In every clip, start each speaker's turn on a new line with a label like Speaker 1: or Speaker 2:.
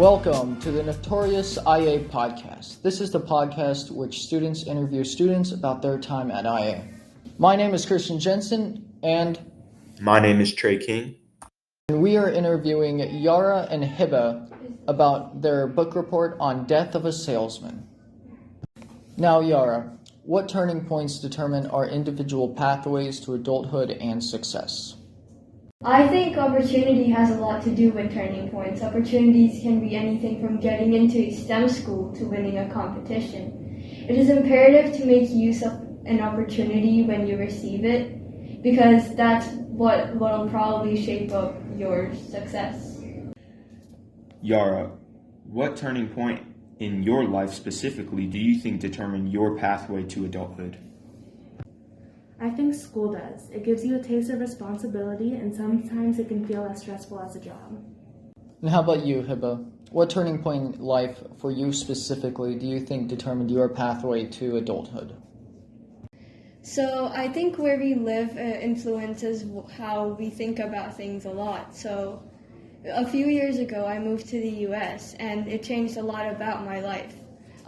Speaker 1: Welcome to the Notorious IA podcast. This is the podcast which students interview students about their time at IA. My name is Christian Jensen, and
Speaker 2: my name is Trey King.
Speaker 1: We are interviewing Yara and Hiba about their book report on Death of a Salesman. Now, Yara, what turning points determine our individual pathways to adulthood and success?
Speaker 3: I think opportunity has a lot to do with turning points. Opportunities can be anything from getting into a STEM school to winning a competition. It is imperative to make use of an opportunity when you receive it, because that's what will probably shape up your success.
Speaker 2: Yara, what turning point in your life specifically do you think determined your pathway to adulthood?
Speaker 4: I think school does. It gives you a taste of responsibility, and sometimes it can feel as stressful as a job.
Speaker 1: And how about you, Hiba? What turning point in life for you specifically do you think determined your pathway to adulthood?
Speaker 3: So I think where we live influences how we think about things a lot. So a few years ago, I moved to the U.S., and it changed a lot about my life.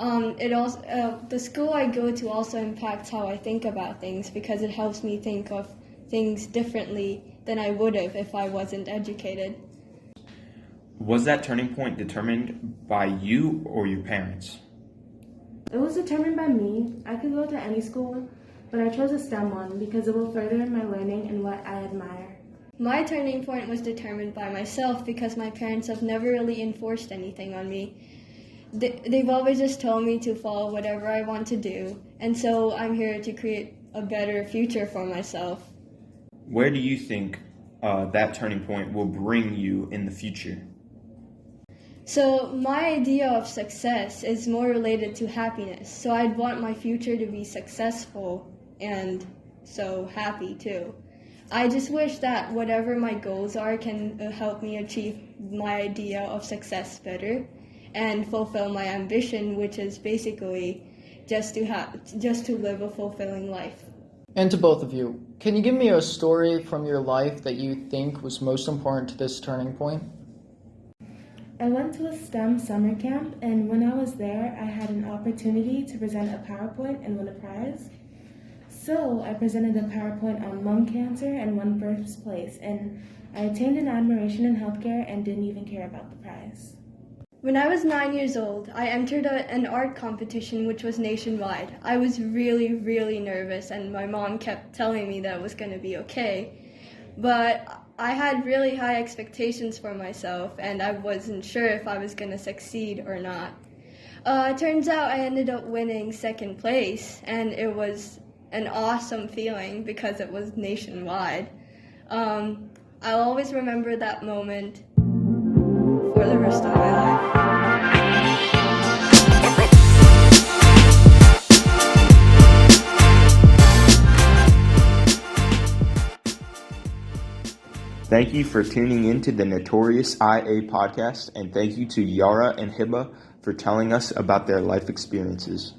Speaker 3: The school I go to also impacts how I think about things, because it helps me think of things differently than I would have if I wasn't educated.
Speaker 2: Was that turning point determined by you or your parents?
Speaker 4: It was determined by me. I could go to any school, but I chose a STEM one because it will further my learning and what I admire.
Speaker 3: My turning point was determined by myself, because my parents have never really enforced anything on me. They've always just told me to follow whatever I want to do, and so I'm here to create a better future for myself.
Speaker 2: Where do you think that turning point will bring you in the future?
Speaker 3: So my idea of success is more related to happiness. So I'd want my future to be successful and so happy too. I just wish that whatever my goals are can help me achieve my idea of success better and fulfill my ambition, which is basically just to live a fulfilling life.
Speaker 1: And to both of you, can you give me a story from your life that you think was most important to this turning point?
Speaker 4: I went to a STEM summer camp, and when I was there, I had an opportunity to present a PowerPoint and win a prize. So I presented a PowerPoint on lung cancer and won first place, and I attained an admiration in healthcare and didn't even care about the prize.
Speaker 3: When I was 9 years old, I entered an art competition which was nationwide. I was really, really nervous, and my mom kept telling me that it was going to be okay. But I had really high expectations for myself, and I wasn't sure if I was going to succeed or not. It turns out I ended up winning second place, and it was an awesome feeling because it was nationwide. I'll always remember that moment for the rest of my life.
Speaker 2: Thank you for tuning in to the Notorious IA podcast, and thank you to Yara and Hiba for telling us about their life experiences.